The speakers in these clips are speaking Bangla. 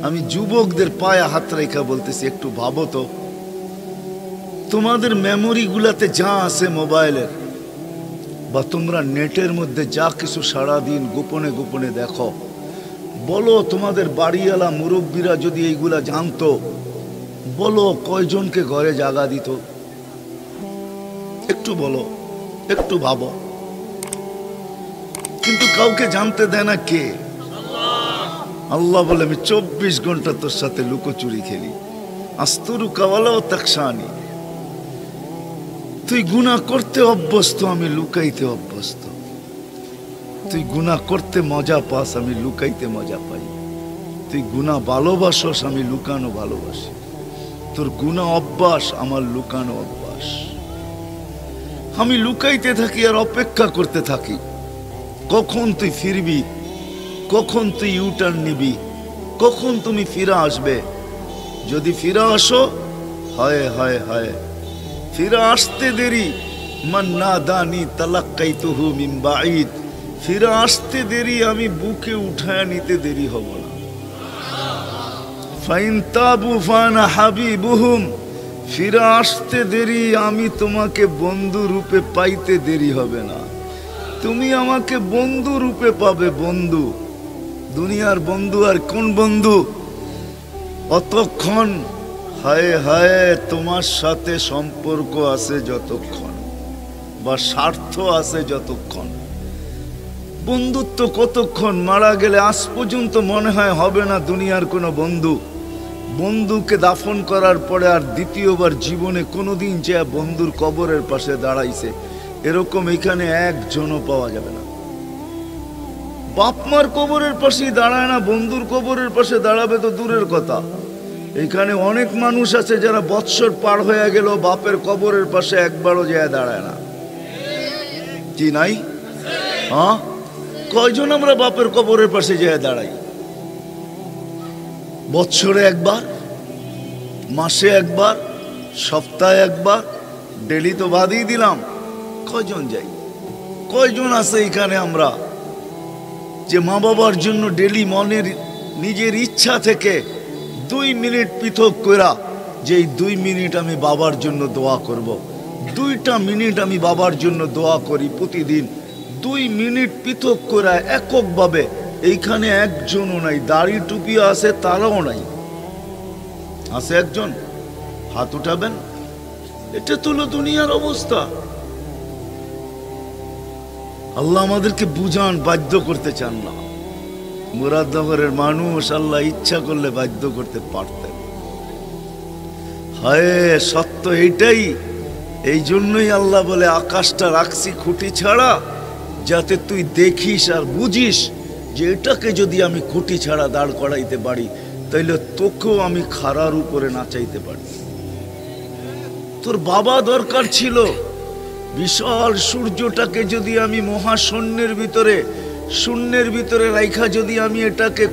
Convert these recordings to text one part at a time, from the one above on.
আমি যুবকদের পায়ে হাত রেখা বলতেছি, একটু ভাবো তো, তোমাদের মেমোরি গুলাতে যা আছে মোবাইলের বা তোমরা নেটের মধ্যে যা কিছু সারাদিন গোপনে গোপনে দেখো, বলো তোমাদের বাড়িওয়ালা মুরব্বীরা যদি এইগুলা জানতো, বলো কয়জনকে ঘরে জাগা দিত? একটু বলো, একটু ভাবো। কিন্তু কাউকে জানতে দেয় না কে? আল্লাহ বলে, আমি 24 ঘন্টা তোর সাথে লুকোচুরি খেলি। আস্তরু কাওয়ালাও তাকসানি। তুই গুনাহ করতে অভ্যস্ত, আমি লুকাইতে অভ্যস্ত। তুই গুনাহ করতে মজা পাস, আমি লুকাইতে মজা পাই। তুই গুনাহ ভালোবাসস, আমি লুকানো ভালোবাসি। তোর গুনাহ অভ্যাস, আমার লুকানো অভ্যাস। আমি লুকাইতে থাকি আর অপেক্ষা করতে থাকি কখন তুই ফিরবি, কখন তুই ইউটার্ন নিবি, কখন তুমি ফিরে আসবে। যদি ফিরে আসো, হায় হায় হায়, ফিরে আসতে দেরি। মান নাদানি তালাক্কাইতুহু মিন বাঈদ। ফিরে আসতে দেরি, আমি বুকে উঠায় নিতে দেরি হব না। ফাইন তাবু ফানা হাবিবুহুম। ফিরে আসতে দেরি, আমি তোমাকে বন্ধু রূপে পাইতে দেরি হবে না। তুমি আমাকে বন্ধু রূপে পাবে, বন্ধু। দুনিয়ার বন্ধু আর কোন বন্ধু? অতক্ষণ হায় হায় তোমার সাথে সম্পর্ক আছে যতক্ষণ, বা স্বার্থ আছে যতক্ষণ। বন্ধুত্ব কতক্ষণ? মারা গেলে আজ পর্যন্ত মনে হয় হবে না দুনিয়ার কোনো বন্ধু। বন্ধুকে দাফন করার পরে আর দ্বিতীয়বার জীবনে কোনোদিন যে বন্ধুর কবরের পাশে দাঁড়াইছে, এরকম এখানে একজনও পাওয়া যাবে না। বাপ মার কবরের পাশেই দাঁড়ায় না, বন্ধুর কবরের পাশে দাঁড়াবে তো দূরের কথা। এখানে অনেক মানুষ আছে যারা বৎসর পার হয়ে গেল বাপের কবরের পাশে একবারও যায় দাঁড়ায় না। কি নাই? হ্যাঁ, কয়জন আমরা বাপের কবরের পাশে যায় দাঁড়াই? বৎসরে একবার, মাসে একবার, সপ্তাহে একবার, ডেলি তো বাদই দিলাম। কয়জন যাই? কয়জন আছে এখানে আমরা যে মা বাবার জন্য ডেলি মনের নিজের ইচ্ছা থেকে 2 মিনিট পৃথক করা, যে এই 2 মিনিট আমি বাবার জন্য দোয়া করব। 2টা মিনিট আমি বাবার জন্য দোয়া করি প্রতিদিন। 2 মিনিট পৃথক করা এককভাবে। এইখানে একজনও নাই। দাড়ি টুপি আছে, তারাও নাই। আছে একজন? হাত উঠাবেন। এটা তো হলো দুনিয়ার অবস্থা। আল্লাহ আমাদেরকে বুঝান, বাধ্য করতে চান না। মুরাদনগরের মানুষ আল্লাহ ইচ্ছা করলে বাধ্য করতে পারতেন। হায়, সত্য এইটাই। এই জন্যই আল্লাহ বলে, আকাশটা রাখছি খুঁটি ছাড়া, যাতে তুই দেখিস আর বুঝিস যে এটাকে যদি আমি খুঁটি ছাড়া দাঁড় করাইতে পারি, তাইলে তোকেও আমি খাড়ার উপরে নাচাইতে পারি। তোর বাবা দরকার ছিল বিশাল সূর্যটাকে যদি আমি মহাশূন্যের ভিতরে, শূন্যের ভিতরে রাইখা যদি আমি এটাকে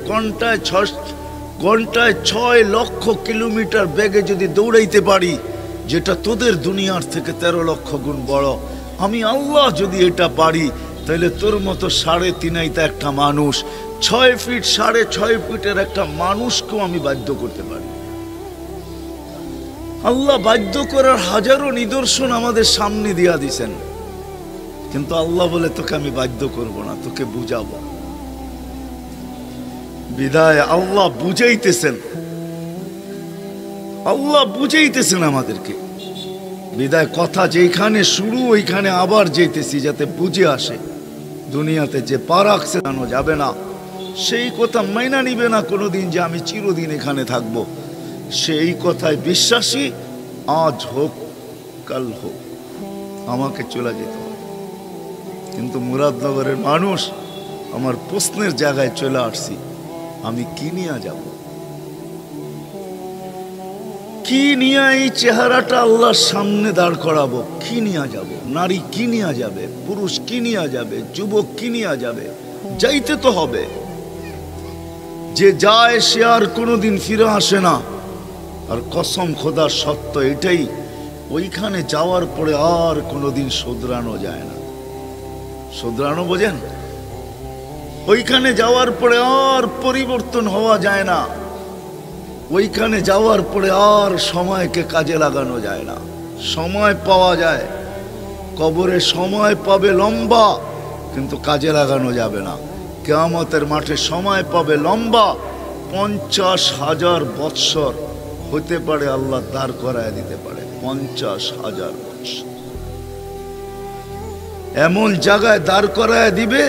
ঘন্টায় 6 লক্ষ কিলোমিটার বেগে যদি দৌড়াইতে পারি, যেটা তোদের দুনিয়ার থেকে 13 লক্ষ গুণ বড়, আমি আল্লাহ যদি এটা পারি, তাহলে তোর মতো 3.5 একটা মানুষ, 6 ফিট 6.5 ফিটের একটা মানুষকেও আমি বাধ্য করতে পারি। আল্লাহ বাধ্য করার হাজারো নিদর্শন আমাদের সামনে দিয়া দিছেন, কিন্তু আল্লাহ বলে, তোকে আমি বাধ্য করব না, তোকে বুঝাবো। বিদায় আল্লাহ বুঝাইতেছেন, আল্লাহ বুঝাইতেছেন আমাদেরকে। বিদায় কথা যেখানে শুরু ওইখানে আবার যেতেছি, যাতে বুঝে আসে। দুনিয়াতে যে পা রাখছে জানো যাবে না, সেই কথা মাইনা নিবে না কোনোদিন যে আমি চিরদিন এখানে থাকব। সেই কথায় বিশ্বাসী, আজ হোক কাল হোক আমাকে চলে যেতে হবে। কিন্তু মুরাদনগরের মানুষ, আমার প্রশ্নের জায়গায় চলে আসছি, আমি কি নিয়ে যাব? কি নিয়ে এই চেহারাটা আল্লাহর সামনে দাঁড় করাবো? কি নিয়ে যাব? নারী কি নিয়ে যাবে? পুরুষ কি নিয়ে যাবে? যুবক কি নিয়ে যাবে? যাইতে তো হবে। যে যায় সে আর কোনোদিন ফিরে আসে না। আর কসম খোদার সত্য এটাই, ওইখানে যাওয়ার পরে আর কোনোদিন শোধরানো যায় না। শোধরানো বোঝেন? ওইখানে যাওয়ার পরে আর পরিবর্তন হওয়া যায় না। ওইখানে যাওয়ার পরে আর সময়কে কাজে লাগানো যায় না। সময় পাওয়া যায়, কবরে সময় পাবে লম্বা, কিন্তু কাজে লাগানো যাবে না। কিয়ামতের মাঠে সময় পাবে লম্বা, 50,000 বৎসর হতে পারে আল্লাহ দাঁড় করায় দিতে পারে। 50,000 বৎসর এমন জায়গায় দাঁড় করায় দিবে।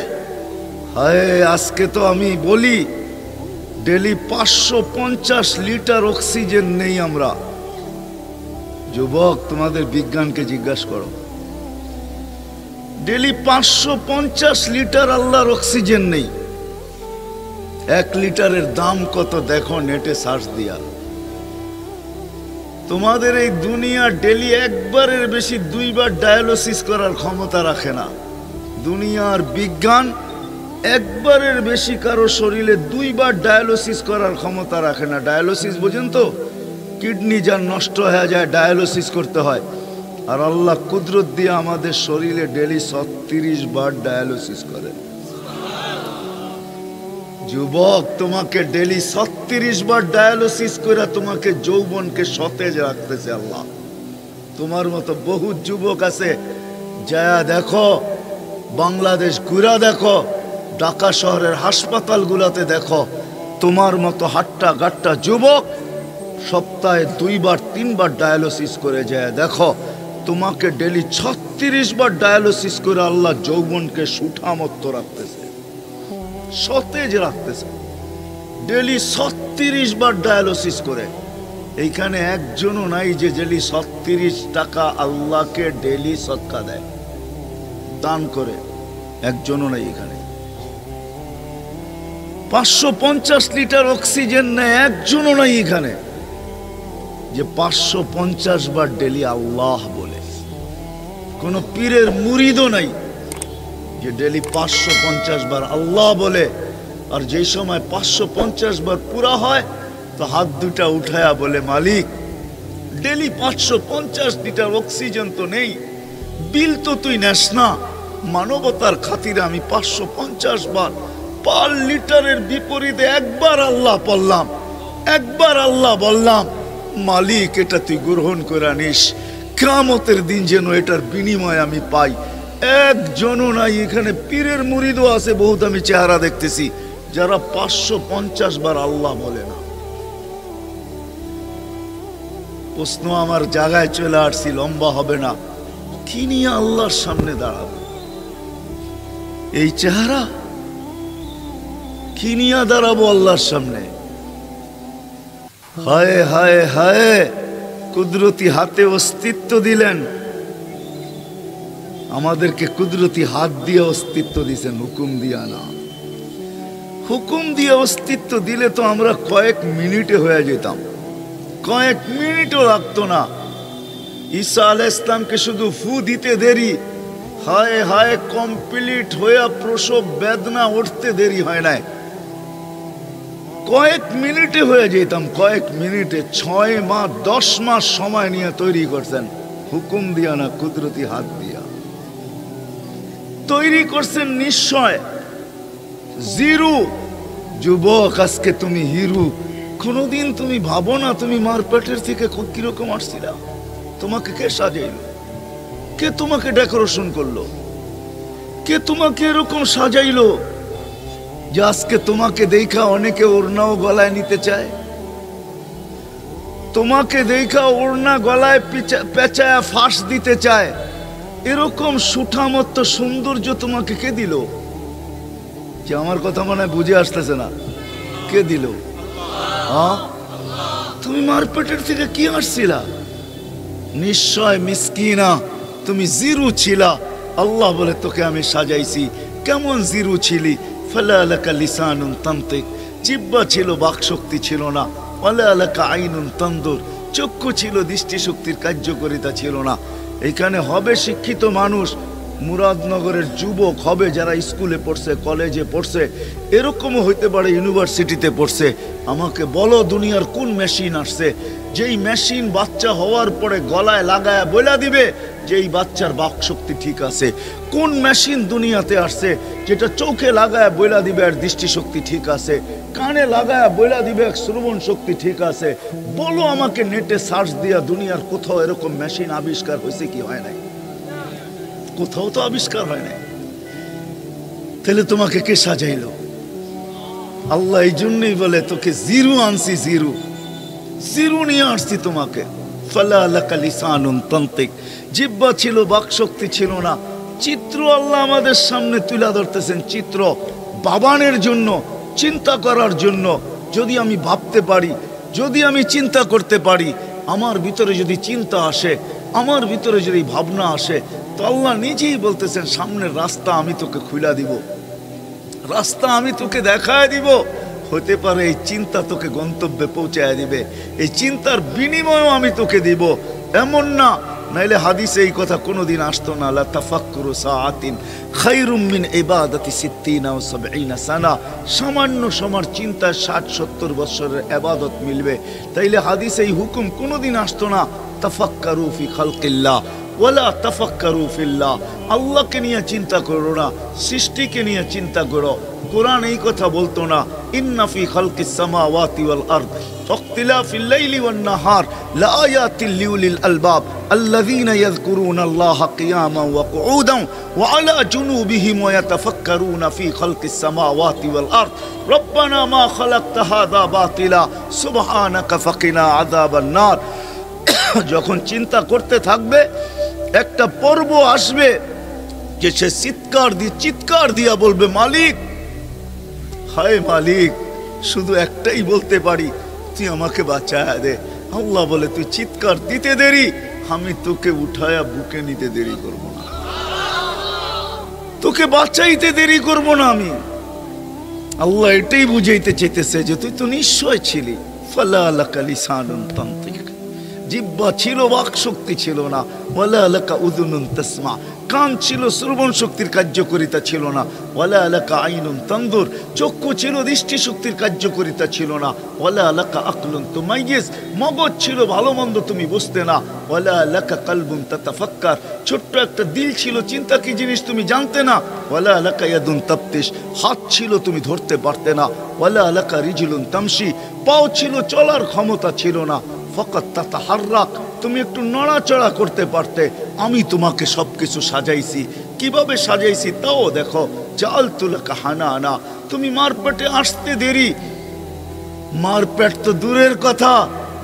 হায়, আজকে তো আমি বলি ডেলি 550 লিটার অক্সিজেন নেই আমরা। যুবক, তোমাদের বিজ্ঞানকে জিজ্ঞাসা করো, ডেলি 550 লিটার আল্লাহর অক্সিজেন নেই। 1 লিটারের দাম কত দেখো নেটে সার্চ দিয়া। তোমাদের এই দুনিয়া ডেলি একবারের বেশি 2 বার ডায়ালিসিস করার ক্ষমতা রাখে না। দুনিয়ার বিজ্ঞান একবারের বেশি কারো শরীরে 2 বার ডায়ালিসিস করার ক্ষমতা রাখে না। ডায়ালিসিস বোঝেন তো? কিডনি যার নষ্ট হয়ে যায় ডায়ালিসিস করতে হয়। আর আল্লাহ কুদরত দিয়ে আমাদের শরীরে ডেলি 36 বার ডায়ালিসিস করে। যুবক, তোমাকে ডেলি 36 বার ডায়ালিসিস করে তোমাকে যৌবনকে সতেজ রাখতেছে আল্লাহ। তোমার মতো বহু যুবক আছে, যা দেখো, বাংলাদেশ ঘুরা দেখো, ঢাকা শহরের হাসপাতালগুলোতে দেখো, তোমার মতো হাট্টা গাট্টা যুবক সপ্তাহে 2 বার 3 বার ডায়ালিসিস করে যায় দেখো। তোমাকে ডেলি 36 বার ডায়ালিসিস করে আল্লাহ যৌবনকে সুঠামত্ত রাখতেছে, সতেজ রাখতেছে। ডেলি 36 বার ডায়ালিসিস করে। এইখানে একজনও নাই যে ডেলি 36 টাকা আল্লাহকে ডেলি সদকা দেয়, দান করে। একজনও নাই এখানে। 550 লিটার অক্সিজেন নেয়, একজনও নাই এখানে যে 550 বার ডেলি আল্লাহ বলে। কোন পীরের মুরিদও নাই যে ডেলি 550 বার আল্লাহ বলে। আর যেই সময় 550 বার পুরা হয় তো হাত দুটা উঠায়া বলে, মালিক ডেলি 550 লিটার অক্সিজেন তো নেই, বিল তো তুই নেস না, মানবতার খাতিরে আমি 550 বার পার লিটারের বিপরীতে একবার আল্লাহ বললাম, একবার আল্লাহ বললাম, মালিক এটা তুই গ্রহণ করে নিস, কিয়ামতের দিন যেন এটার বিনিময় আমি পাই। একজনও নাই এখানে। পীরের মুরিদও আছে বহুত, আমি চেহারা দেখতেছি, যারা 550 বার আল্লাহ বলে না। প্রশ্ন আমার জায়গায় চলে আসছি, লম্বা হবে না। কি নিয়ে আল্লাহর সামনে দাঁড়াবো? এই চেহারা কি নিয়ে দাঁড়াবো আল্লাহর সামনে? হায় হায় হায়, কুদরতি হাতে অস্তিত্ব দিলেন আমাদেরকে, কুদরতি হাত দিয়ে অস্তিত্ব দিয়েছেন, হুকুম দিয়া না। হুকুম দিয়ে অস্তিত্ব দিলে তো আমরা কয়েক মিনিটে হয়ে যেতাম, কয়েক মিনিটও লাগতো না। ঈসা আলাইহিস সালামকে শুধু ফু দিতে দেরি, হায় হায় কমপ্লিট হয়ে প্রসব বেদনা উঠতে দেরি হয় নাই, কয়েক মিনিটে হয়ে যেতাম, কয়েক মিনিটে। 6 মাস 10 মাস সময় নিয়ে তৈরি করছেন, হুকুম দিয়া না, কুদরতি হাত দিয়া তৈরি করছেন। নিশ্চয় জিরো। যুবক, আজকে তুমি হিরো। কোনদিন তুমি ভাবো না তুমি মার পেটের থেকে কিরকম আসছিলা? তোমাকে কে সাজাইল? কে তোমাকে ডেকোরেশন করলো? কে তোমাকে এরকম সাজাইলো যে আজকে তোমাকে দেখা অনেকে ওড়নাও গলায় নিতে চায়, তোমাকে দেখা ওড়না গলায় পেঁচায়া ফাঁস দিতে চায়? এরকম সুঠামত্ত সৌন্দর্য তোমাকে কে দিল? যে আমার কথা মনে হয় বুঝে আসতেছে না, কে দিল? তুমি মার পেটের থেকে কি আসছিলা? নিশ্চয় মিসকিনা, তুমি জিরো ছিলা। আল্লাহ বলে তোকে আমি সাজাইছি। কেমন জিরো ছিলি? ফালা লাকা লিসানুন তানতিক, জিহ্বা ছিল, বাকশক্তি ছিল না। ওয়ালা লাকা আইনুন তানদুর, চক্ষু ছিল, দৃষ্টিশক্তির কার্যকারিতা ছিল না। এখানে হবে শিক্ষিত মানুষ, মুরাদনগরের যুবক হবে যারা স্কুলে পড়ছে, কলেজে পড়ছে, এরকমও হইতে পারে ইউনিভার্সিটিতে পড়ছে। আমাকে বলো দুনিয়ার কোন মেশিন আসছে যেই মেশিন বাচ্চা হওয়ার পরে গলায় লাগায়া বইলা দিবে যে এই বাচ্চার বাক শক্তি ঠিক আছে? কোন মেশিন দুনিয়াতে আসছে যেটা চোখে লাগায় বইলা দিবে আর দৃষ্টিশক্তি ঠিক আছে, কানে লাগায় বইলা দিবে শ্রবণ শক্তি ঠিক আছে? বলো আমাকে, নেটে সার্চ দিয়া দুনিয়ার কোথাও এরকম মেশিন আবিষ্কার হয়েছে কি হয় নাই? কোথাও তো আবিষ্কার হয় নাই। তাহলে তোমাকে কে সাজাইলো? আল্লাহ। এই জন্যই বলে তোকে জিরো আনছি, জিরো জিরো নিয়ে আসছি তোমাকে। ফালা লাকা লিসানুন তানতিক, জিহ্বা ছিল, বাকশক্তি ছিল না। চিত্র আল্লাহ আমাদের সামনে তুলে ধরতেছেন, চিত্র বাবানের জন্য, চিন্তা করার জন্য। যদি আমি ভাবতে পারি, যদি আমি চিন্তা করতে পারি, আমার ভিতরে যদি চিন্তা আসে, আমার ভিতরে যদি ভাবনা আসে, তো আল্লাহ নিজেই বলতেছেন সামনের রাস্তা আমি তোকে খুলে দিব, রাস্তা আমি তোকে দেখায় দিব। হতে পারে এই চিন্তা তোকে গন্তব্যে পৌঁছায় দিবে, এই চিন্তার বিনিময়ও আমি তোকে দিব, এমন না। নাইলে হাদিসে এই কথা কোনোদিন আসতো না, লা তাফাক্কুরু সাআতিন খায়রুম মিন ইবাদাতি 60 ও 70 সানা। সামান্য সময় চিন্তায় 60-70 বছরের ইবাদত মিলবে। তাইলে হাদিসে এই হুকুম কোনোদিন আসতো না, তাফাক্কারু ফি খালকিল্লাহ ওয়ালা তাফাক্কারু ফিল্লাহ। আল্লাহকে নিয়ে চিন্তা করো না, সৃষ্টিকে নিয়ে চিন্তা করো। কোরআন এই কথা বলতো না, ইন্না ফি খালকিস সামাওয়াতি ওয়াল আরদ ওয়াখতিলাফিল লাইলি ওয়ান নাহার লাআয়াতিল লিউলিল আলবাব আল্লাযীনা ইয়াযকুরুনাল্লাহা কিয়ামান ওয়া কুউদান ওয়া আলা জুনুবিহিম ওয়া ইয়াতাফাক্কারুনা ফি খালকিস সামাওয়াতি ওয়াল আরদ রব্বানা মা খালাকতা হাযা বাতিলা সুবহানাকা ফাকিনা আযাবান নার। যখন চিন্তা করতে থাকবে, একটা পর্ব আসবে যে সে চিৎকার দিয়া বলবে, মালিক, হায় মালিক, শুধু একটাই বলতে পারি, তুই আমাকে বাঁচায়া দে। আল্লাহ বলে, তুই চিৎকার দিতে দেরি, আমি তোকে উঠায়া বুকে নিতে দেরি করব না, তোকে বাঁচাইতে দেরি করব না আমি। আল্লাহ এটাই বুঝাইতে চেতেছে যে তুই তো নিশ্চয় ছিলি। ফালা লাকা লিসানুন তানতিক, জিহ্বা ছিল, বাক শক্তি ছিল না। ওয়ালা লাকা উযুনুন তাসমা, কান ছিল, শ্রবণ শক্তির কার্যকারিতা ছিল না। ওয়ালা লাকা আইনুন তানদুর, চক্ষু ছিল, দৃষ্টি শক্তির কার্যকারিতা ছিল না। ওয়ালা লাকা আকলুন তুমাইয়িজ, মগজ ছিল, ভালো মন্দ তুমি বুঝতে না। ওয়ালা লাকা কলবুন তাতাফাক্কার, ছোট্ট একটা দিল ছিল, চিন্তা কি জিনিস তুমি জানতে না। ওয়ালা লাকা ইয়াদুন তাবতিশ, হাত ছিল, তুমি ধরতে পারতে না। ওয়ালা লাকা রিজলুন তামশি, পাও ছিল, চলার ক্ষমতা ছিল না। ফকাত তাতাহাররাক, তুমি একটু নড়াচড়া করতে পারতে। আমি তোমাকে সবকিছু সাজাইছি, কিভাবে সাজাইছি তাও দেখো। জাআলতু লাকা হানানা, তুমি মার পেটে আসতে দেরি, মার পেট তো দূরের কথা,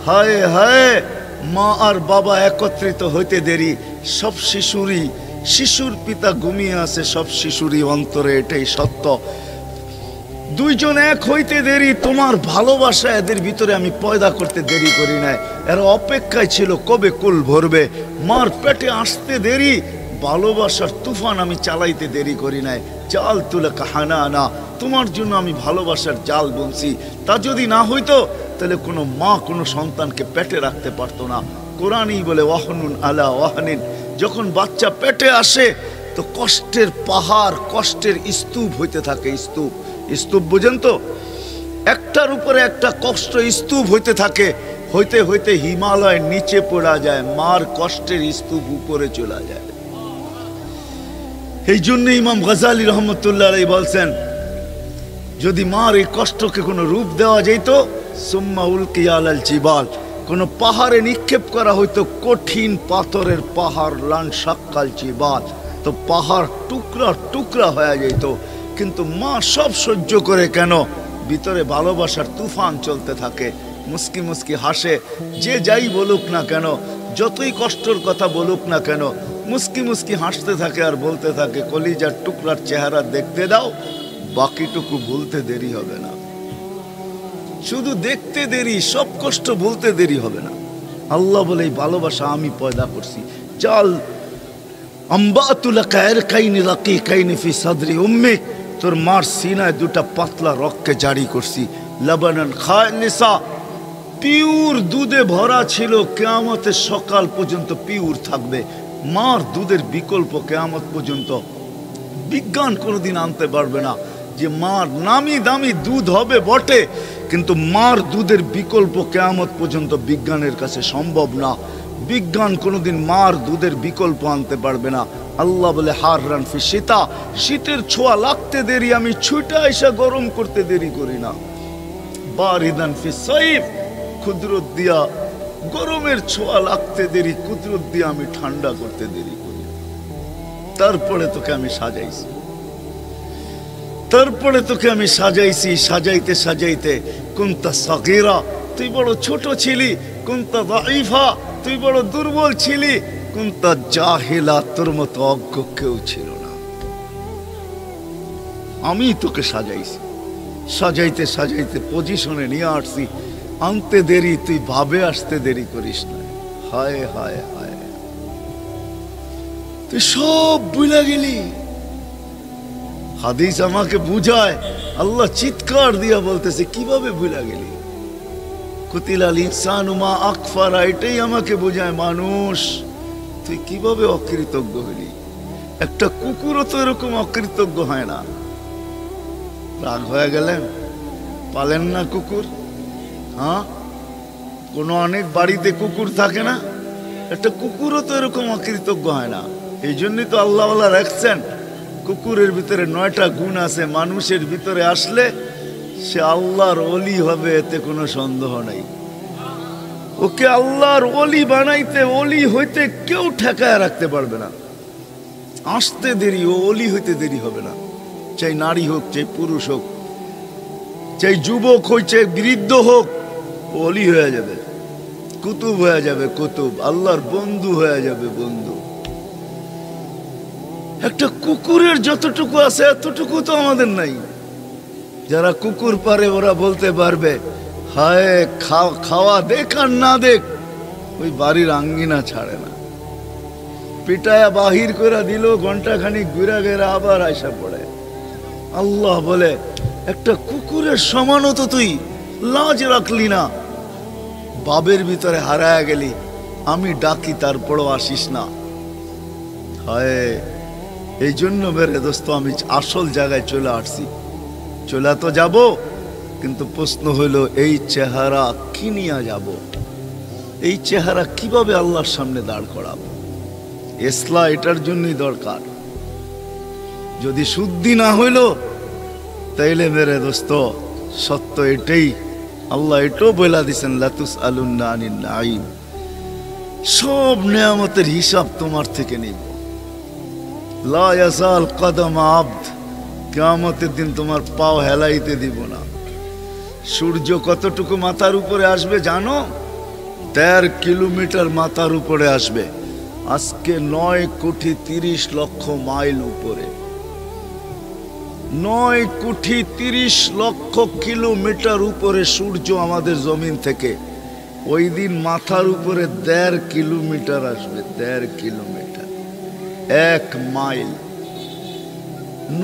হায় হায়, মা আর বাবা একত্রিত হইতে দেরি। সব শিশুর পিতা ঘুমিয়ে আছে, সব শিশুরই অন্তরে এটাই সত্য। দুইজন এক হইতে দেরি, তোমার ভালোবাসা এদের ভিতরে আমি পয়দা করতে দেরি করি নাই। এরা অপেক্ষায় ছিল কবে কুল ভরবে। মার পেটে আসতে দেরি, ভালোবাসার তুফান আমি চালাইতে দেরি করি নাই। জাআলতু লাকা হানানা, তোমার জন্য আমি ভালোবাসার জাল বুনছি। তা যদি না হইতো তাহলে কোনো মা কোনো সন্তানকে পেটে রাখতে পারতো না। কোরআনই বলে ওয়াহনুন আলা ওয়াহনিন, যখন বাচ্চা পেটে আসে তো কষ্টের পাহাড়, কষ্টের স্তূপ হইতে থাকে। স্তূপ বুঝেন তো, একটার উপরে একটা কষ্ট স্তূপ হইতে থাকে, হইতে হইতে হিমালয় নিচে পড়া যায়, মার কষ্টের স্তূপ উপরে চলে যায়। এই জন্য ইমাম গাজালি রহমতুল্লাহ আলাইহি বলছেন, যদি মার এই কষ্টকে কোনো রূপ দেওয়া যেত, সুম্মা উলকিয়া আলাল জিবাল, কোনো পাহাড়ে নিক্ষেপ করা হইতো, কঠিন পাথরের পাহাড়, লান শাক্কাল জিবাল, তো পাহাড় টুকরা টুকরা হয়ে যেত। কিন্তু মা সব সহ্য করে কেন? ভিতরে ভালোবাসার তুফান চলতে থাকে, মুস্কি মুস্কি হাসে। যে যাই বলুক না কেন, যতই কষ্টের কথা বলুক না কেন, মুস্কি মুস্কি হাসতে থাকে আর বলতে থাকে, কলিজার টুকরার চেহারা দেখতে দাও, বাকিটুকু ভুলতে দেরি হবে না। শুধু দেখতে দেরি, সব কষ্ট বলতে দেরি হবে না। আল্লাহ বলে এই ভালোবাসা আমি পয়দা করছি। চাল আম্বাতু লাকা ইরকাইনি রাকিকাইনি ফি সাদরি উম্মিক, তোর মার সিনায় দুটা পাতলা রগকে জারি করছি। লাবানান খালিসা, পিওর দুধে ভরা ছিল, কিয়ামতের সকাল পর্যন্ত পিওর থাকবে। মার দুধের বিকল্প কিয়ামত পর্যন্ত বিজ্ঞান কোনোদিন আনতে পারবে না। যে মার নামি দামি দুধ হবে বটে, কিন্তু মার দুধের বিকল্প কিয়ামত পর্যন্ত বিজ্ঞানের কাছে সম্ভব না। বিজ্ঞান কোনোদিন মার দুধের বিকল্প আনতে পারবে না। আল্লাহ বলে হাররান ফি শীতা, শীতের ছোঁয়া লাগতে দেরি, আমি ছুটা এসে গরম করতে দেরি করি না। বারিদান ফি সাইফ, কুদরত দিয়া গরমের ছোঁয়া লাগতে দেরি, কুদরত দিয়া আমি ঠান্ডা করতে দেরি করি। তারপরে তোকে আমি সাজাইছি, তারপরে তোকে আমি সাজাইছি। সাজাইতে সাজাইতে কুনতা সাগীরা, তুই বড় ছোট ছিলি। কুনতা দাঈফা, তুই বড় দুর্বল ছিলি। কুনতা জাহিলা, তোর মতো অজ্ঞ কেউ ছিল না। আমি তোকে সাজাইছি, সাজাইতে সাজাইতে পজিশনে নিয়ে আসছি। আনতে দেরি, তুই ভাবে আসতে দেরি করিস না। হায় হায় হায়, তুই সব ভুলে গেলি। হাদিস আমাকে বুঝায়, আল্লাহ চিৎকার দিয়া বলতেছে কিভাবে ভুলে গেলি। কুতিলাল ইনসানু মা আকফারা, এটাই আমাকে বোঝায় মানুষ তুই কিভাবে অকৃতজ্ঞ হলি। একটা কুকুরও তো এরকম অকৃতজ্ঞ হয় না। রাগ হয়ে গেলেন, পালেন না কুকুর? হ্যাঁ, কোনো অনেক বাড়িতে কুকুর থাকে না? একটা কুকুরও তো এরকম অকৃতজ্ঞ হয় না। এই জন্যই তো আল্লাহওয়ালা রাখছেন, কুকুরের ভিতরে 9টা গুণ আছে, মানুষের ভিতরে আসলে সে আল্লাহর ওলি হবে, এতে কোনো সন্দেহ নাই। ওকে আল্লাহর ওলি বানাইতে, ওলি হইতে কেউ ঠেকায় রাখতে পারবে না। আসতে দেরি, ও ওলি হইতে দেরি হবে না। চাই নারী হোক, চাই পুরুষ হোক, চাই যুবক হোক, চাই বৃদ্ধ হোক, ওলি হয়ে যাবে, কুতুব হয়ে যাবে, কুতুব আল্লাহর বন্ধু হয়ে যাবে, বন্ধু। একটা কুকুরের যতটুকু আছে এতটুকু তো আমাদের নাই। যারা কুকুর পারে ওরা বলতে পারবে, হায় খাওয়া দেখ আর না দেখ, ওই বাড়ির আঙ্গিনা ছাড়ে না। পিটায়া বাহির করে দিল, ঘন্টা খানিক ঘুরা গেরা আবার আয়সা পড়ে। আল্লাহ বলে একটা কুকুরের সমানও তো তুই লাজ রাখলি না। বাবের ভিতরে হারায় গেলি, আমি ডাকি তারপরও আসিস না। হায়, এই জন্য মেরে দোস্ত আমি আসল জায়গায় চলে আসছি। চলে তো যাব, কিন্তু প্রশ্ন হইল এই চেহারা কি নিয়ে যাব? এই চেহারা কিভাবে আল্লাহর সামনে দাঁড় করাবো? ইসলাম এটার জন্যই দরকার। যদি শুদ্ধি না হইল তাইলে মেরে দোস্ত সত্য এটাই, আল্লাহ এটাও বলে দিছেন, লাতুস আলুন্না আনিন নাঈম, সব নেয়ামতের হিসাব তোমার থেকে নিব। লা ইয়াজাল কদম আবদ, কিয়ামতের দিন তোমার পাও হেলাইতে দিব না। সূর্য কতটুকু মাথার উপরে আসবে জানো? 13 কিলোমিটার মাথার উপরে আসবে। আজকে 9,30,00,000 মাইল উপরে, 9,30,00,000 কিলোমিটার উপরে সূর্য আমাদের জমিন থেকে। ওই দিন মাথার উপরে 1.5 কিলোমিটার আসবে, 1.5 কিলোমিটার, 1 মাইল।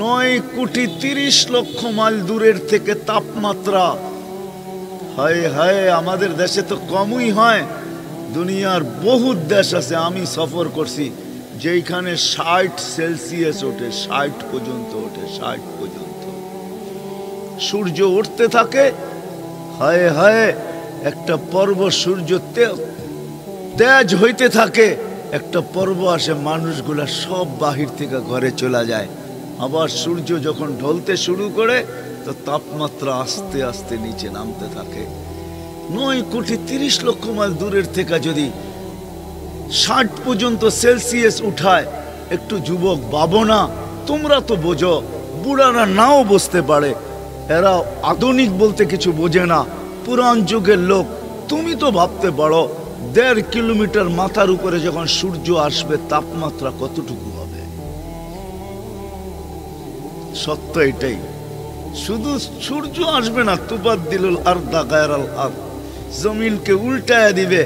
9,30,00,000 মাইল দূরের থেকে তাপমাত্রা। হায় হায়, আমাদের দেশে তো কমই হয়, দুনিয়ার বহুত দেশ আছে আমি সফর করছি যেখানে 60 সেলসিয়াস ওঠে, 60 পর্যন্ত ওঠে, 60 পর্যন্ত সূর্য উঠতে থাকে। হায় হায়, একটা পর্ব সূর্য তেজ হইতে থাকে, একটা পর্ব আসে, মানুষগুলা সব বাহির থেকে ঘরে চলে যায়। আবার সূর্য যখন ঢলতে শুরু করে তো তাপমাত্রা আস্তে আস্তে নিচে নামতে থাকে। 9,30,00,000 মাইল দূরের থেকে যদি 60 পর্যন্ত সেলসিয়াস উঠায়, একটু যুবক ভাবো না, তোমরা তো বোঝো, বুড়ারা নাও বুঝতে পারে, এরা আধুনিক বলতে কিছু বোঝে না, পুরান যুগের লোক। তুমি তো ভাবতে পারো 1.5 কিলোমিটার মাথার উপরে যখন সূর্য আসবে তাপমাত্রা কতটুকু হবে। সত্য এটাই, শুধু সূর্য আসবে না, তুবাদ্দিলুল আরদা গায়রাল আরদ, জমিনকে উল্টায় দিবে,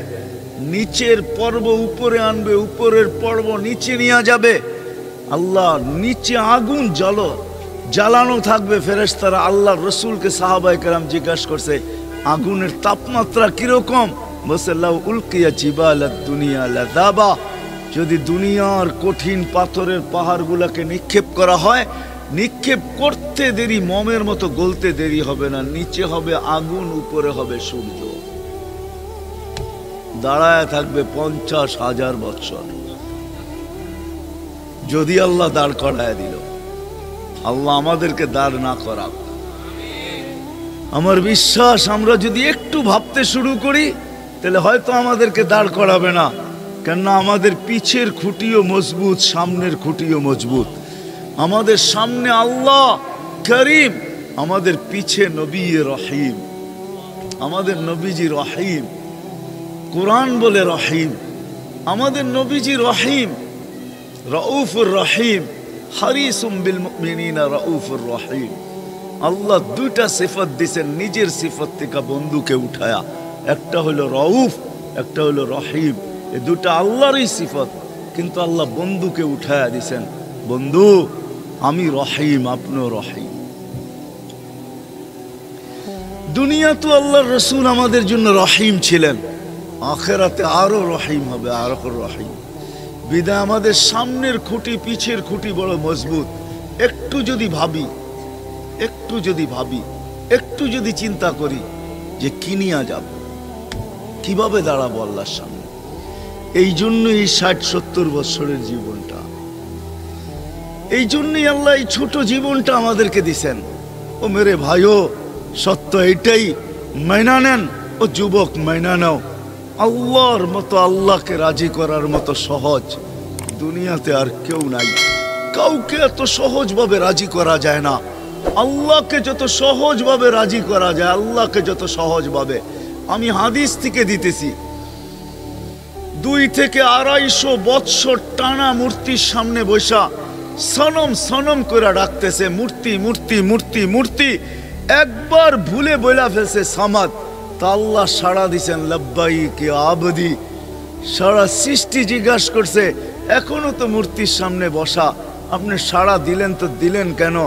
নিচের পর্ব উপরে আনবে, উপরের পর্ব নিচে নিয়ে যাবে। আল্লাহ নিচে আগুন জ্বালানো থাকবে, ফেরেশতারা আল্লাহ রসুলকে সাহাবায়ে কেরাম জিজ্ঞাসা করছে আগুনের তাপমাত্রা কিরকম? বলছে লাউ উলকিয়া জিবালাদ দুনিয়া লাযাবা, যদি দুনিয়ার কঠিন পাথরের পাহাড়গুলোকে নিক্ষেপ করা হয়, নিক্ষেপ করতে দেরি, মোমের মতো গলতে দেরি হবে না। নিচে হবে আগুন, উপরে হবে সূর্য। দাঁড়ায় থাকবে 50,000 বছর। যদি আল্লাহ দাঁড় করায় দিল, আল্লাহ আমাদেরকে দাঁড় না করাক। আমার বিশ্বাস আমরা যদি একটু ভাবতে শুরু করি তাহলে হয়তো আমাদেরকে দাঁড় করাবে না, কেননা আমাদের পিছের খুঁটিও মজবুত, সামনের খুঁটিও মজবুত। আমাদের সামনে আল্লাহ করিম, আমাদের পিছে নবী রহিম। আমাদের নবীজি রহিম, কোরআন বলে রহিম। আমাদের নবীজি রহিম, রউফুর রহিম, হারিসুম বিল মুমিনিনা রউফুর রহিম। আল্লাহ দুইটা সিফত দিয়েছেন নিজের সিফত থেকে বন্ধুকে উঠায়া, একটা হলো রউফ, একটা হলো রহিম। এই দুটা আল্লাহরই সিফত, কিন্তু আল্লাহ বন্ধুকে উঠায়া দিয়েছেন, বন্ধু আমি রহিম, আপনিও রহিম। দুনিয়া তো আল্লাহর রসুল আমাদের জন্য রহিম ছিলেন, আখেরাতে আরো রহিম হবে, আরো রহিম। বিদায় আমাদের সামনের খুঁটি পিছের খুঁটি বড় মজবুত। একটু যদি ভাবি, একটু যদি ভাবি, একটু যদি চিন্তা করি যে কি নিয়ে যাব, কিভাবে দাঁড়াবো আল্লাহর সামনে। এই জন্যই এই 60-70 বছরের জীবনটা, এই জন্যই আল্লাহ এই ছোট জীবনটা আমাদেরকে দিছেন। ও মেরে ভাইও, সত্য এটাই, মাইনা নেন। ও যুবক, মাইনা নাও, আল্লাহর মতো, আল্লাহকে রাজি করার মতো সহজ দুনিয়াতে আর কেউ নাই। কাউকে এত সহজভাবে রাজি করা যায় না। আল্লাহকে যত সহজভাবে রাজি করা যায়, আল্লাহকে যত সহজভাবে, আমি হাদিস থেকে দিতেছি, 2 থেকে 250 বৎসর টানা মূর্তির সামনে বসা সনম সনম করে ডাকতেছে, মূর্তি মূর্তি মূর্তি মূর্তি। একবার ভুলে বইলা ফেলছে সামাদ, তা আল্লাহ সাড়া দিছেন লব্বাইক ইয়া আবদি। সারা সৃষ্টি জিজ্ঞাসা করছে, এখনো তো মূর্তির সামনে বসা, আপনি সাড়া দিলেন তো দিলেন কেন?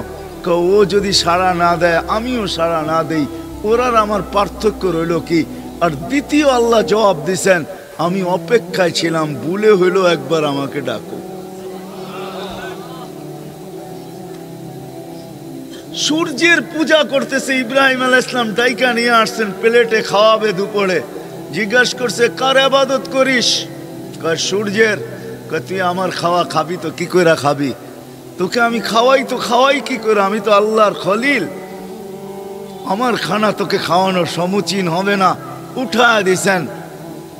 ও যদি সাড়া না দেয়, আমিও সাড়া না দেই, ওরার আমার পার্থক্য রইল কি? আর দ্বিতীয় আল্লাহ জবাব দিছেন, আমি অপেক্ষায় ছিলাম, ভুলে হইল একবার আমাকে ডাকো। সূর্যের পূজা করতেছে ইব্রাহিম আলাইহিস সালাম, ডাইকা নিয়ে আসছেন, প্লেটে খাওয়াবে দুপুরে। জিজ্ঞাসা করছে, কার ইবাদত করিস? কয় সূর্যের। কয় তুই আমার খাওয়া খাবি তো কি করে খাবি? তোকে আমি খাওয়াই তো খাওয়াই কি করে? আমি তো আল্লাহর খলিল, আমার খানা তোকে খাওয়ানোর সমুচীন হবে না। উঠা দিছেন,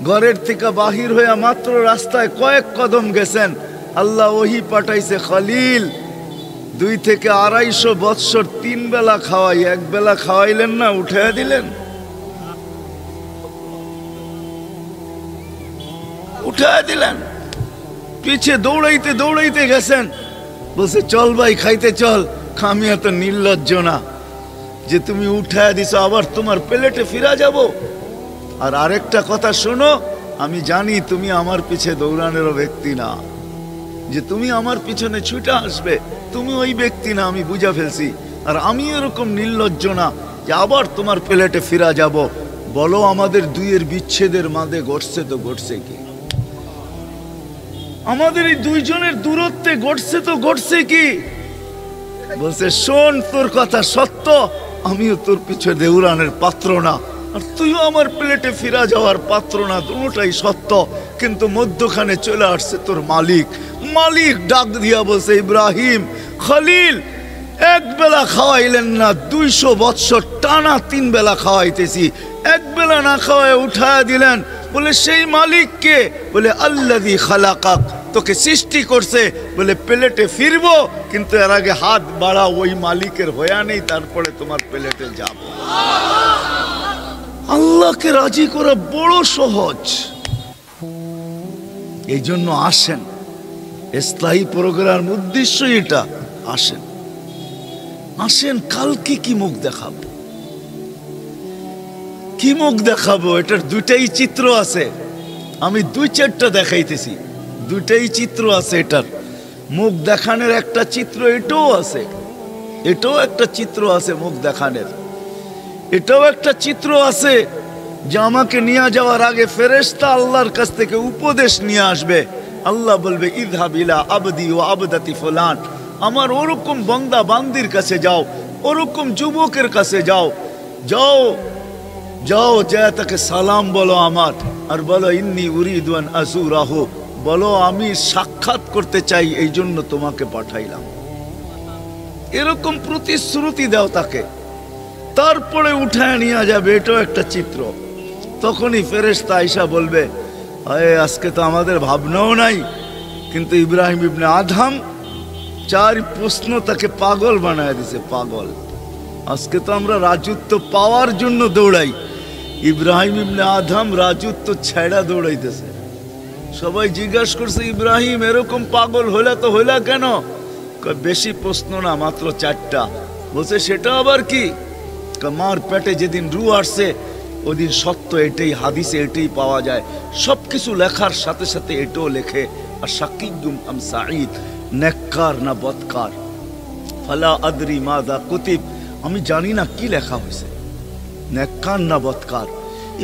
ঘরের থেকে বাহির হইয়া মাত্র রাস্তায় কয়েক কদম গেছেন, আল্লাহ ওহি পাঠাইছে, খলিল 2 থেকে 250 বৎসর 3 বেলা খাওয়াই, 1 বেলা খাওয়াইলেন না, উঠে দিলেন। উঠে দিলেন, পিছে দৌড়াইতে দৌড়াইতে গেছেন, বলছে চল ভাই খাইতে চল। আমি এত নির্লজ্জ না যে তুমি উঠায় দিছো, আবার তোমার প্লেটে ফিরা যাব। আর আরেকটা কথা শোনো, আমি জানি তুমি আমার পিছে দৌড়ানোর ব্যক্তি না, যে তুমি আমার পিছনে ছুটে আসবে, তুমি ওই ব্যক্তি না, আমি বুঝা ফেলছি। আর আমি এরকম নির্লজ্জ না যে আবার তোমার প্লেটে ফিরা যাব। বলো আমাদের দুইয়ের বিচ্ছেদের মাঝে ঘটছে তো ঘটছে কি? আমাদের এই দুইজনের দূরত্বে ঘটছে তো ঘটছে কি? বলছে শোন, তোর কথা সত্য, আমিও তোর পিছনে দৌড়ানোর পাত্র না, আর তুইও আমার প্লেটে ফিরা যাওয়ার পাত্র না, দুটোটাই সত্য। কিন্তু মধ্যখানে চলে আসছে তোর মালিক। মালিক ডাক দিয়া বলছে, ইব্রাহিম খলিল, 1 বেলা খাওয়াইলেন না, 200 বৎসর টানা 3 বেলা খাওয়াইতেছি, 1 বেলা না খাওয়ায় উঠায় দিলেন। বলে সেই মালিককে? বলে আল্লাযী খালাকাক, তোকে সৃষ্টি করছে। বলে প্লেটে ফিরবো, কিন্তু এর আগে হাত বাড়া, ওই মালিকের হয়া নেই, তারপরে তোমার প্লেটে যাব। আল্লাহকে রাজি করা বড় সহজ। এই জন্য আসেন, স্থায়ী প্রোগ্রাম উদ্দেশ্য এটা। আসেন আসেন, কালকে কি মুখ দেখাবো, কি মুখ দেখাবো, এটার 2টাই চিত্র আছে। আমি 2-4টা দেখাইতেছি, 2টাই চিত্র আছে। এটার মুখ দেখানোর একটা চিত্র এটাও আছে, এটাও একটা চিত্র আছে মুখ দেখানোর। এটাও একটা চিত্র আছে যে আমাকে নিয়ে যাওয়ার আগে ফেরেশতা আল্লাহর কাছ থেকে উপদেশ নিয়ে আসবে। আল্লাহ বলবে, ইযহাব ইলা আবদি ওয়া আবদাতি ফুলান, আমার ওরকম বান্দা বান্দির কাছে যাও, ওরকম যুবকের কাছে যাও, যাও যাও যা তাকে সালাম বলো আমার, আর বলো ইন্নী উরিদু আন আযুরাহু, বলো আমি সাক্ষাৎ করতে চাই, এই জন্য তোমাকে পাঠাইলাম। এরকম প্রতিশ্রুতি দাও তাকে, তারপরে উঠায় নিয়ে যাবে। এটাও একটা চিত্র। তখনই ফেরেশতা আয়েশা বলবে, আরে আজকে তো আমাদের ভাবনাও নাই, কিন্তু ইব্রাহিম ইবনে আদহাম 4 প্রশ্ন তাকে পাগল বানায় দিছে। পাগল। আজকে তো আমরা রাজত্ব পাওয়ার জন্য দৌড়াই, ইব্রাহিম ইবনে আদহাম রাজত্ব ছেড়া দৌড়াইতেছে। সবাই জিজ্ঞাসা করছে, ইব্রাহিম এরকম পাগল হইলা তো হইলা কেন? বেশি প্রশ্ন না, মাত্র 4টা। বলছে সেটা আবার কি? মার পেটে যেদিন রু আসছে ওদিন সত্য এটাই, হাদিসে এটাই পাওয়া যায়। সবকিছু লেখার সাথে সাথে এটাও লেখে, আর শাকিয়ুম আম সাঈদ, নেককার না বদকার। ফালা আদরি মাযা কুতিব, আমি জানি না কি লেখা হয়েছে, নেককার না বদকার।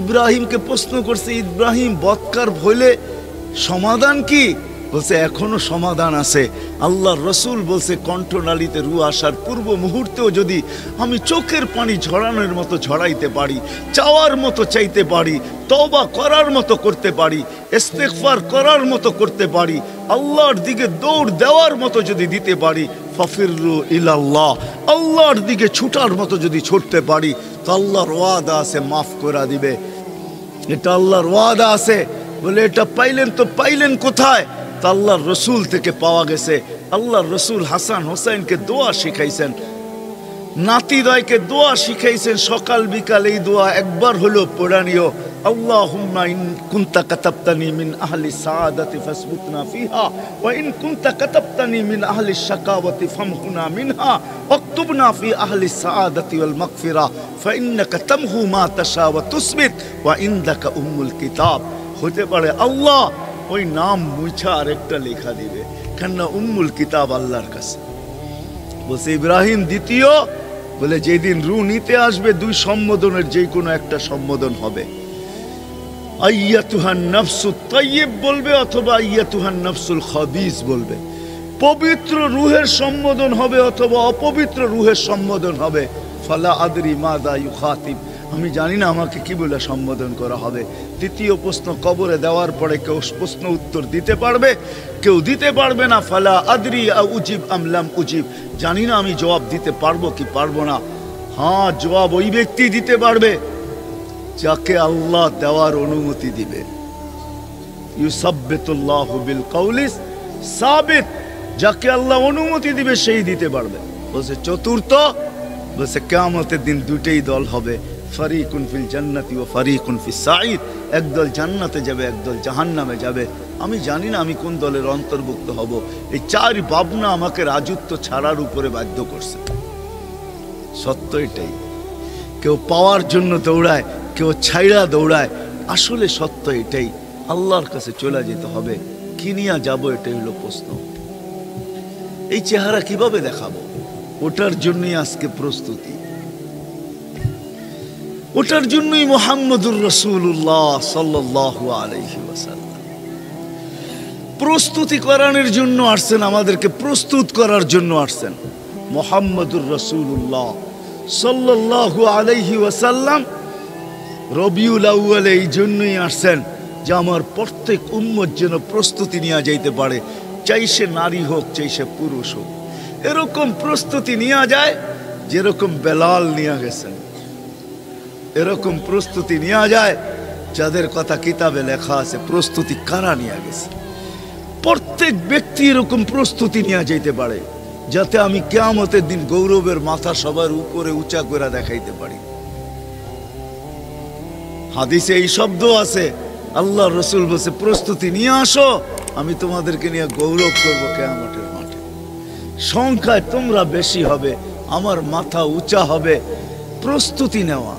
ইব্রাহিমকে প্রশ্ন করছে, ইব্রাহিম বদকার হইলে সমাধান কি? বলছে এখনো সমাধান আছে। আল্লাহর রসুল বলছে কণ্ঠনালীতে রু আসার পূর্ব মুহূর্তেও যদি আমি চোখের পানি ঝরানোর মতো ঝরাইতে পারি, চাওয়ার মতো চাইতে পারি, তওবা করার মতো করতে পারি, ইস্তেগফার করার মতো করতে পারি, আল্লাহর দিকে দৌড় দেওয়ার মতো যদি দিতে পারি, ফাফিরু ইলাল্লাহ, আল্লাহর দিকে ছুটার মতো যদি ছুটতে পারি, তো আল্লাহর ওয়াদা আছে মাফ করে দিবে। এটা আল্লাহর ওয়াদা আছে। বলে এটা পাইলেন তো পাইলেন কোথায়? তা আল্লাহর রসুল থেকে পাওয়া গেছে। আল্লাহর রসুল হাসান হোসেনকে দোয়া শিখাইছেন, নাতিদয়কে দোয়া শিখাইছেন। সকাল বিকাল এই দোয়া একবার হলো পড়ানিও। আল্লাহুম্মা ইন কুনতা কাতাবতানি মিন আহলি সাআদাতি ফাসবুতনা ফিহা ওয়া ইন কুনতা কাতাবতানি মিন আহলি শাকাওয়াতি ফামহুনা মিনহা ওয়াকতুবনা ফি আহলি সাআদাতি ওয়াল মাগফিরা ফাইন্নাকা তামহু মা তাশা ওয়া তুসবিত ওয়া ইনদাকা উম্মুল কিতাব। হতে পারে আল্লাহ ওই নাম মুছা আরেকটা লেখা দিবে, কেননা উম্মুল কিতাব আল্লাহর কাছে। বলছে ইব্রাহিম দ্বিতীয়, বলে যেদিন রু নিতে আসবে 2 সম্বোধনের যে কোনো একটা সম্বোধন হবে। আইয়াতুহান নাফসুত তাইয়্যিব বলবে, অথবা আইয়াতুহান নাফসুল খাবিস বলবে। পবিত্র রূহের সম্বোধন হবে অথবা অপবিত্র রূহের সম্বোধন হবে। ফালা আদরি মাযা ইউখাতিব, আমি জানি না আমাকে কি বলে সম্বোধন করা হবে। তৃতীয় প্রশ্ন কবরে দেওয়ার পরে কেউ প্রশ্ন উত্তর দিতে পারবে, কেউ দিতে পারবে না। ফালা আদরি উজিব আম লাম উজিব, জানি না আমি জবাব দিতে পারবো কি পারবো না। হ্যাঁ, জবাব ওই ব্যক্তি দিতে পারবে যাকে আল্লাহ দেওয়ার অনুমতি দিবে। ইউসাব্বিতুল্লাহু বিল কাউলিস সাবিত, যাকে আল্লাহ অনুমতি দিবে সেই দিতে পারবে। বলছে চতুর্থ, বলছে কিয়ামতের দিন 2টেই দল হবে, ফারিকুন ফিল জান্নাতি ওয়া ফারিকুন ফিস সাঈদ, একদল জান্নাতে যাবে, একদল জাহান্নামে যাবে। আমি জানি না আমি কোন দলের অন্তর্ভুক্ত হব। এই 4 ভাবনা আমাকে রাজত্ব ছাড়ার উপরে বাধ্য করছে। সত্য এটাই। কেউ পাওয়ার জন্য দৌড়ায়, কেউ ছাইড়া দৌড়ায়। আসলে সত্য এটাই, আল্লাহর কাছে চলে যেতে হবে। কি নিয়ে যাবো, এটাই হলো প্রশ্ন। এই চেহারা কিভাবে দেখাবো, ওটার জন্যই আজকে প্রস্তুতি। ওটার জন্যই মুহাম্মদুর রাসূলুল্লাহ সাল্লাল্লাহু আলাইহি ওয়াসাল্লাম প্রস্তুতি করানোর জন্য আসছেন, আমাদেরকে প্রস্তুত করার জন্য আসছেন। মুহাম্মদুর রাসূলুল্লাহ সাল্লাল্লাহু আলাইহি ওয়াসাল্লাম রবিউল আউয়ালে এই জন্যই আসছেন যে আমার প্রত্যেক উম্মত যেন প্রস্তুতি নিয়ে যাইতে পারে, চাই সে নারী হোক চাই সে পুরুষ হোক। এরকম প্রস্তুতি নিয়ে যায় যেরকম বেলাল নিয়ে গেছেন, এরকম প্রস্তুতি নিয়ে যায় যাদের কথা কিতাবে লেখা আছে। প্রস্তুতি কারা নিয়ে গেছে? প্রত্যেক ব্যক্তি এরকম প্রস্তুতি নিয়ে যাইতে পারে যাতে আমি কিয়ামতের দিন গৌরবের মাথা সবার উপরে উঁচা করে দেখাইতে পারি। হাদিসে এই শব্দ আছে, আল্লাহ রসুল বলছে প্রস্তুতি নিয়ে আসো, আমি তোমাদেরকে নিয়ে গৌরব করবো কিয়ামতের মাঠে। সংখ্যায় তোমরা বেশি হবে, আমার মাথা উঁচা হবে। প্রস্তুতি নেওয়া,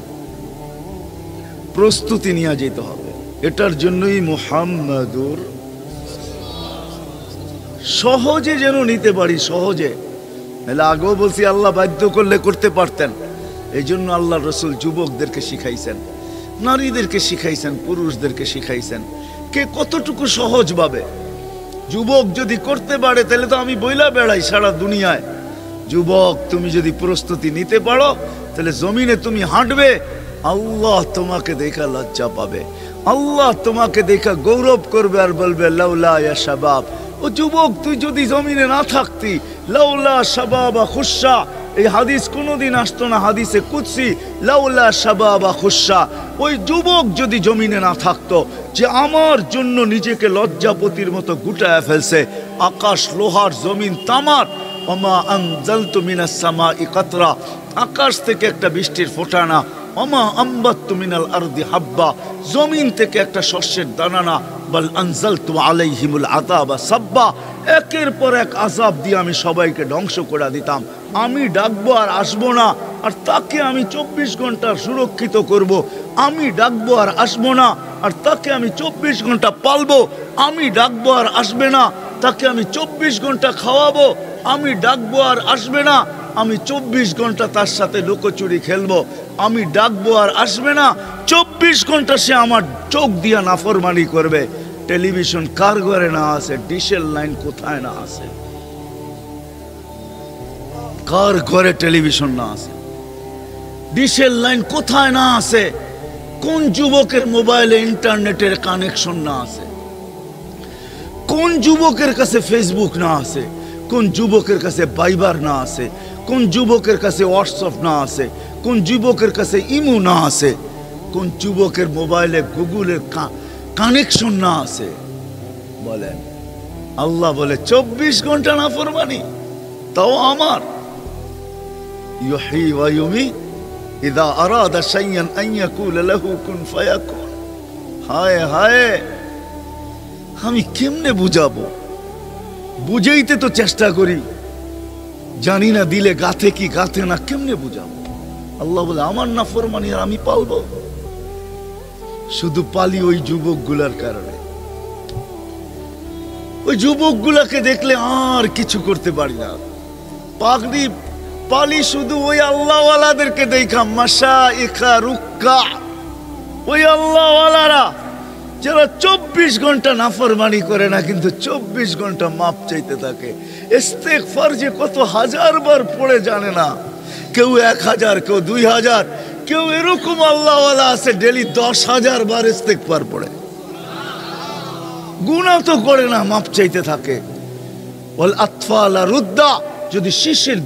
প্রস্তুতি নিয়ে যেতে হবে। এটার জন্যই মুহাম্মাদুর, সহজে যেন নিতে পারি, সহজে। তাহলে আগেও বলছি আল্লাহ বাধ্য করলে করতে পারতেন। এই জন্য আল্লাহ রসুল যুবকদেরকে শিখাইছেন, নারীদেরকে শিখাইছেন, পুরুষদেরকে শিখাইছেন কে কতটুকু সহজ ভাবে। যুবক যদি করতে পারে তাহলে তো আমি বইলা বেড়াই সারা দুনিয়ায়, যুবক তুমি যদি প্রস্তুতি নিতে পারো তাহলে জমিনে তুমি হাঁটবে, আল্লাহ তোমাকে দেখা লজ্জা পাবে, আল্লাহ তোমাকে দেখা গৌরব করবে আর বলবে লাউলা ইয়া শাবাব, ও যুবক তুই যদি জমিনে না থাকতি, লাউলা শাবাবা খুশা, এই হাদিস কোনোদিন আসতো না, হাদিসে কুদসি, লাউলা শাবাবা খুশা, ওই যুবক যদি জমিনে না থাকতো, যে আমার জন্য নিজেকে লজ্জাপতির মতো গুটায় ফেলছে, আকাশ লোহার জমিন তামার, ওমা আনজালতু মিনাস সামাই কাতরা, আকাশ থেকে একটা বৃষ্টির ফোঁটা না, ওমা আম্বাততু মিনাল আরদি হাব্বা, জমিন থেকে একটা শস্যের দানা না, বাল আনজালতু আলাইহিমুল আযাবা সাব্বা, একের পর এক আযাব দিয়ে আমি সবাইকে ধ্বংস করে দিতাম। আমি ডাকবো আর আসবো না, আর তাকে আমি 24 ঘন্টা সুরক্ষিত করব। আমি ডাকবো আর আসবো না, আর তাকে আমি 24 ঘন্টা পালবো। আমি ডাকবো আর আসবে না, তাকে আমি 24 ঘন্টা খাওয়াবো। আমি ডাকবো আর আসবে না, আমি 24 ঘন্টা তার সাথে লুকোচুরি খেলবো। আমি ডাকবো আর আসবে না, 24 ঘন্টা সে আমার চোখ দিয়া নাফরমানি করবে। টেলিভিশন কার ঘরে না আছে? ডিশের লাইন কোথায় না আছে? কার ঘরে টেলিভিশন না আছে? ডিশের লাইন কোথায় না আছে? কোন যুবকের মোবাইলে ইন্টারনেটের কানেকশন না আছে? কোন যুবকের কাছে ফেসবুক না আছে? কোন যুবকের কাছে ভাইবার না আছে? কোন যুবকের কাছে হোয়াটসঅ্যাপ না আছে? কোন যুবকের কাছে ইমো না আছে? কোন যুবকের মোবাইলে গুগলের কানেকশন না আছে? বলেন। আল্লাহ বলে 24 ঘন্টা নাফরমানি, তাও আমার। ইউহি ওয়া ইউমিত ইযা আরাদা শাইআন আন ইয়াকুলা লাহু কুন ফায়াকুন। হায় হায়, আমি কেমনে বুঝাবো? বুঝাইতে তো চেষ্টা করি, জানি না দিলে গাথে কি গাথে না, কেমনে বুঝাবো? আল্লাহ বলে আমার নাফরমানি আর আমি পালবো? শুধু পালি ওই যুবকগুলার কারণে। ওই যুবকগুলাকে দেখলে আর কিছু করতে পারি না। পাগড়ি পালি শুধু ওই আল্লাহওয়ালাদেরকে দেখা, মাশাইখা রুক্কা, ওই আল্লাহওয়ালারা যারা 24 ঘন্টা নাফরমানি করে না, কিন্তু 24 ঘন্টা মাপ চাইতে থাকে। ইস্তেগফার যে কত হাজার বার পড়ে জানে না। কেউ 1000, কেউ 2000, কেউ এরকম আল্লাহওয়ালা আছে ডেলি 10,000 বার ইস্তেগফার পড়ে। গুনাহ তো করে না, মাপ চাইতে থাকে। ওয়াল আতফালা রুদ্দা, যদি শিশুর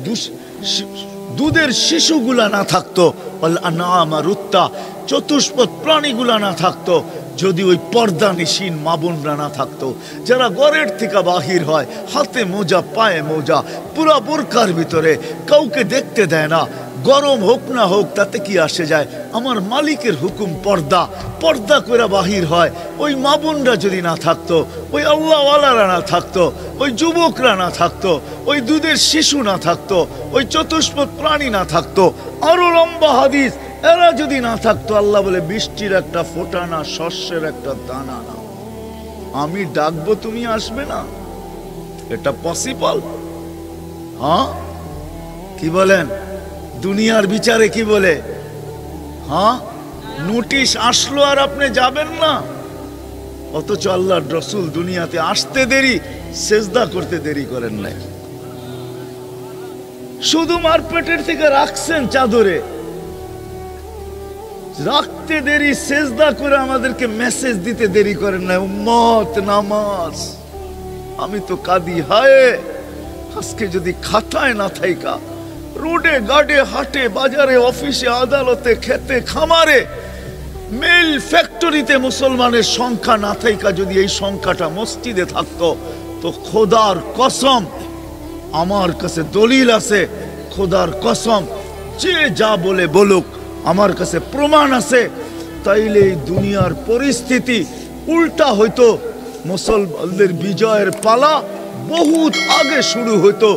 দুধের শিশুগুলা না থাকতো, ওয়াল আনআমা রুত্তা, চতুষ্পদ প্রাণীগুলা না থাকতো, যদি ওই পর্দা নিশিন মা বোনরা না থাকতো, যারা ঘরের থেকে বাহির হয় হাতে মোজা পায়ে মোজা, পুরা বোরকার ভিতরে, কাউকে দেখতে দেয় না, গরম হোক না হোক তাতে কি আসে যায়, আমার মালিকের হুকুম পর্দা, পর্দা করে বাহির হয়, ওই মা বোনরা যদি না থাকতো, ওই আল্লাহওয়ালারা না থাকতো, ওই যুবকরা না থাকতো, ওই দুধের শিশু না থাকতো, ওই চতুষ্পদ প্রাণী না থাকতো, আরো লম্বা হাদিস, এরা যদি না থাকতো, আল্লাহ বলে বৃষ্টির একটা ফোঁটা না, শস্যের একটা দানা না, আমি ডাকবো তুমি আসবে না? এটা পসিবল? হ্যাঁ, কি বলেন? দুনিয়ার বিচারে কি বলে? হ্যাঁ, নোটিশ আসলো আর আপনি যাবেন না। অথচ আল্লাহর রাসূল দুনিয়াতে আসতে দেরি, সেজদা করতে দেরি করেন নাই। শুধু মারপেটের থেকে রাখছেন চাদরে, রাখতে দেরি, সেজদা করে আমাদেরকে মেসেজ দিতে দেরি করেন না, উম্মত নামাজ। আমি তো কাঁদি, হায় আজকে যদি খাতায় না থাইকা, রোডে গাড়ে হাটে বাজারে অফিসে আদালতে খেতে খামারে মিল ফ্যাক্টরিতে মুসলমানের সংখ্যা না থাইকা যদি এই সংখ্যাটা মসজিদে থাকতো, তো খোদার কসম, আমার কাছে দলিল আছে, খোদার কসম, যে যা বলে বলুক, আমার কাছে প্রমাণ আছে, তাইলে এই দুনিয়ার পরিস্থিতি উল্টা হইতো। মুসলমানদের বিজয়ের পালা বহুত আগে শুরু হইতো।